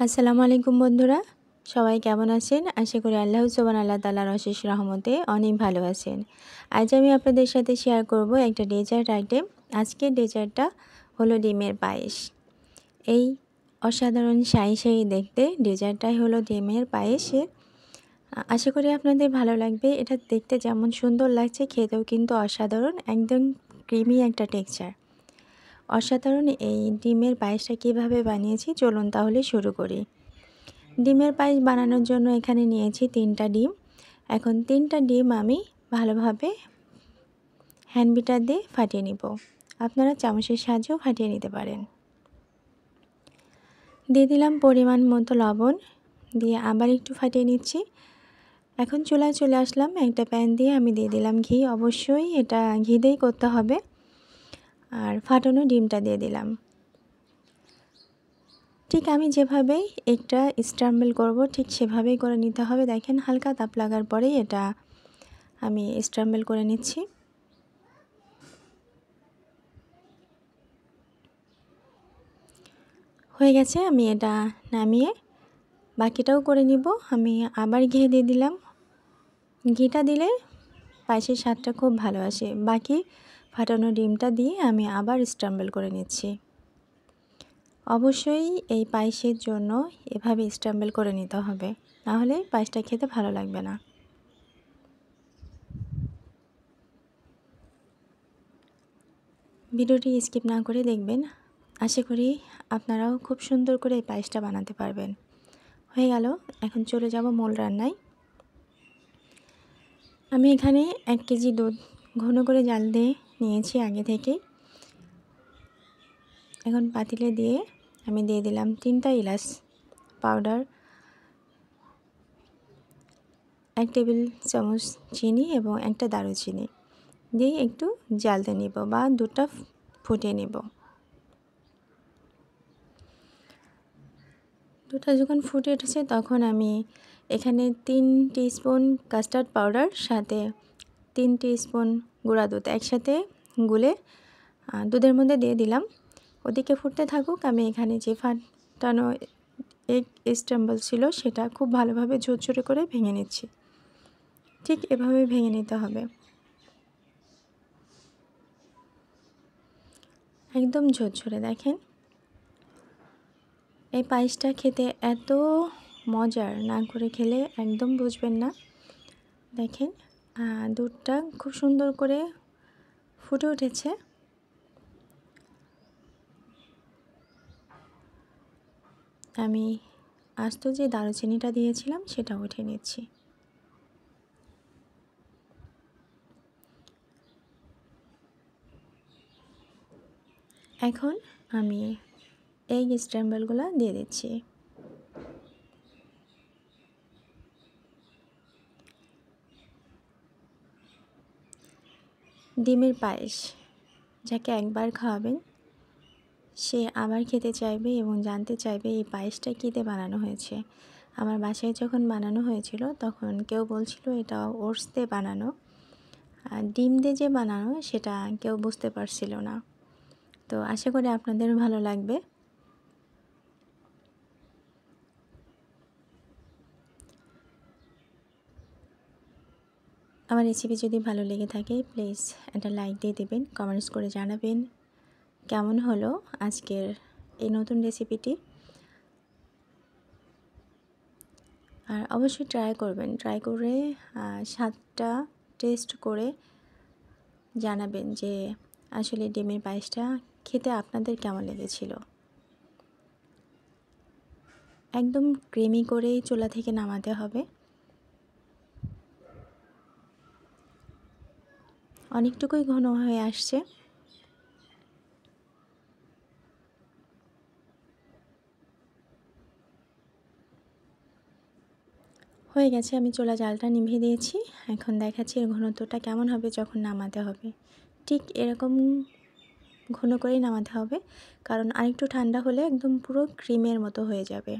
আসসালামু আলাইকুম বন্ধুরা, সবাই কেমন আছেন? আশা করি আল্লাহ তাআলার অশেষ রহমতে অনেক ভালো আছেন। আজ আমি আপনাদের সাথে শেয়ার করব একটা ডেজার্ট আইটেম। আজকের ডেজার্টটা হলো ডিমের পায়েস। এই অসাধারণ শাহি শাহি দেখতে ডেজার্টটাই হলো ডিমের পায়েসের। আশা করি আপনাদের ভালো লাগবে। এটা দেখতে যেমন সুন্দর লাগছে, খেতেও কিন্তু অসাধারণ, একদম ক্রিমি একটা টেক্সচার। অসাধারণ এই ডিমের পায়েসটা কীভাবে বানিয়েছি চলুন তাহলে শুরু করি। ডিমের পায়েস বানানোর জন্য এখানে নিয়েছি 3টা ডিম। এখন 3টা ডিম আমি ভালোভাবে হ্যান্ড বিটার দিয়ে ফাটিয়ে নিব। আপনারা চামচের সাহায্যেও ফাটিয়ে নিতে পারেন। দিয়ে দিলাম পরিমাণ মতো লবণ, দিয়ে আবার একটু ফাটিয়ে নিচ্ছি। এখন চুলায় চলে আসলাম, একটা প্যান দিয়ে আমি দিয়ে দিলাম ঘি। অবশ্যই এটা ঘি দিয়েই করতে হবে। আর ফাটানো ডিমটা দিয়ে দিলাম। ঠিক আমি যেভাবে একটা স্ক্র্যাম্বল করব ঠিক সেভাবেই করে নিতে হবে। দেখেন হালকা তাপ লাগার পরেই এটা আমি স্ক্র্যাম্বল করে নিচ্ছি। হয়ে গেছে, আমি এটা নামিয়ে বাকিটাও করে নিব। আমি আবার ঘি দিয়ে দিলাম। ঘিটা দিলে পায়েসের স্বাদটা খুব ভালো আসে। বাকি ফাটানো ডিমটা দিয়ে আমি আবার স্ক্র্যাম্বল করে নিচ্ছি। অবশ্যই এই পায়েসের জন্য এভাবে স্ক্র্যাম্বল করে নিতে হবে, নাহলে পায়েসটা খেতে ভালো লাগবে না। ভিডিওটি স্কিপ না করে দেখবেন। আশা করি আপনারাও খুব সুন্দর করে এই পায়েসটা বানাতে পারবেন। হয়ে গেল, এখন চলে যাব মূল রান্নায়। আমি এখানে 1 কেজি দুধ ঘন করে জাল দিয়ে নিয়েছি আগে থেকেই। এখন পাতিলে দিয়ে আমি দিয়ে দিলাম 3টা এলাচ পাউডার, 1 টেবিল চামচ চিনি এবং 1টা দারুচিনি দিয়ে একটু জ্বালতে নিব বা দুধটা ফুটিয়ে নিব। দুধটা যখন ফুটে উঠেছে তখন আমি এখানে 3 টিস্পুন কাস্টার্ড পাউডার সাথে 3 টিস্পুন গুঁড়া দুধ একসাথে গুলে দুধের মধ্যে দিয়ে দিলাম। ওদিকে ফুটতে থাকুক, আমি এখানে যে ফাটানো এগ স্ক্র্যাম্বল ছিল সেটা খুব ভালোভাবে ঝরঝরে করে ভেঙে নিচ্ছি। ঠিক এভাবে ভেঙে নিতে হবে, একদম ঝরঝরে। দেখেন এই পায়েসটা খেতে এত মজার, না করে খেলে একদম বুঝবেন না। দেখেন দুধটা খুব সুন্দর করে ফুটে উঠেছে। আমি আস্ত যে দারুচিনিটা দিয়েছিলাম সেটা উঠিয়ে নিচ্ছি। এখন আমি এই স্ক্র্যাম্বলগুলো দিয়ে দিচ্ছি। ডিমের পায়েস যাকে একবার খাওয়াবেন সে আবার খেতে চাইবে এবং জানতে চাইবে এই পায়েসটা কী দিয়ে বানানো হয়েছে। আমার বাসায় যখন বানানো হয়েছিল তখন কেউ বলছিল এটা ওটস দিয়ে বানানো, আর ডিম দিয়ে যে বানানো সেটা কেউ বুঝতে পারছিল না। তো আশা করি আপনাদের ভালো লাগবে। আমার রেসিপি যদি ভালো লেগে থাকে প্লিজ একটা লাইক দিয়ে দেবেন, কমেন্টস করে জানাবেন কেমন হলো আজকের এই নতুন রেসিপিটি। আর অবশ্যই ট্রাই করবেন, ট্রাই করে স্বাদটা টেস্ট করে জানাবেন যে আসলে ডিমের পায়েসটা খেতে আপনাদের কেমন লেগেছিল। একদম ক্রিমি করেই চুলা থেকে নামাতে হবে। অনেকটুকুই ঘন হয়ে আসছে। হয়ে গেছে, আমি চুলা জালটা নিভিয়ে দিয়েছি। এখন দেখাচ্ছি এর ঘনত্বটা কেমন হবে যখন নামাতে হবে। ঠিক এরকম ঘন করেই নামাতে হবে, কারণ আরেকটু ঠান্ডা হলে একদম পুরো ক্রিমের মতো হয়ে যাবে।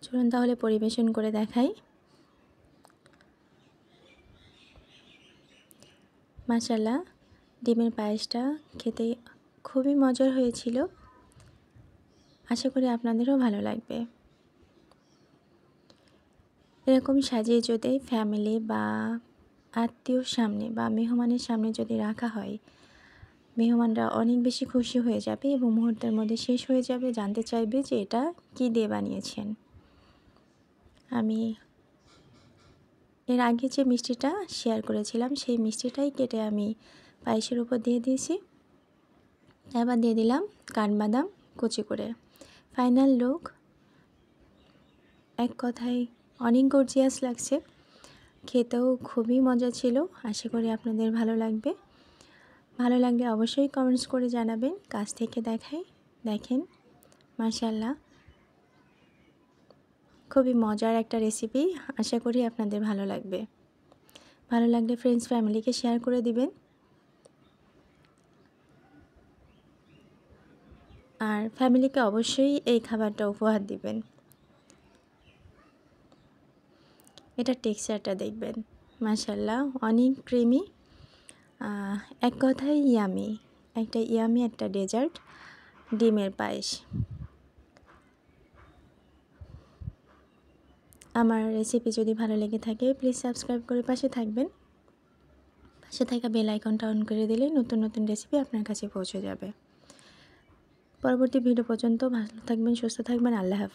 চলুন তাহলে পরিবেশন করে দেখাই। মাশাআল্লাহ, ডিমের পায়েসটা খেতে খুবই মজার হয়েছিল। আশা করি আপনাদেরও ভালো লাগবে। এরকম সাজিয়ে যদি ফ্যামিলি বা আত্মীয়র সামনে বা মেহমানের সামনে যদি রাখা হয়, মেহমানরা অনেক বেশি খুশি হয়ে যাবে এবং মুহূর্তের মধ্যে শেষ হয়ে যাবে, জানতে চাইবে যে এটা কী দিয়ে বানিয়েছেন। আমি এর আগে যে মিষ্টিটা শেয়ার করেছিলাম সেই মিষ্টিটাই কেটে আমি পায়েসের উপর দিয়ে দিয়েছি। এবার দিয়ে দিলাম কাঠবাদাম কুচি করে। ফাইনাল লুক এক কথায় অনেক গর্জিয়াস লাগছে, খেতেও খুবই মজা ছিল। আশা করি আপনাদের ভালো লাগবে। ভালো লাগলে অবশ্যই কমেন্টস করে জানাবেন। কাছ থেকে দেখেন মাশাআল্লাহ, খুবই মজার একটা রেসিপি। আশা করি আপনাদের ভালো লাগবে। ভালো লাগলে ফ্রেন্ডস ফ্যামিলিকে শেয়ার করে দিবেন। আর ফ্যামিলিকে অবশ্যই এই খাবারটা উপহার দিবেন। এটা টেক্সচারটা দেখবেন মাশাআল্লাহ, অনেক ক্রিমি, এক কথায় ইয়ামি, একটা ডেজার্ট ডিমের পায়েস। আমার রেসিপি যদি ভালো লেগে থাকে প্লিজ সাবস্ক্রাইব করে পাশে থাকবেন। পাশে থাকা বেল আইকনটা অন করে দিলে নতুন নতুন রেসিপি আপনার কাছে পৌঁছে যাবে। পরবর্তী ভিডিও পর্যন্ত ভালো থাকবেন, সুস্থ থাকবেন। আল্লাহ হাফেজ।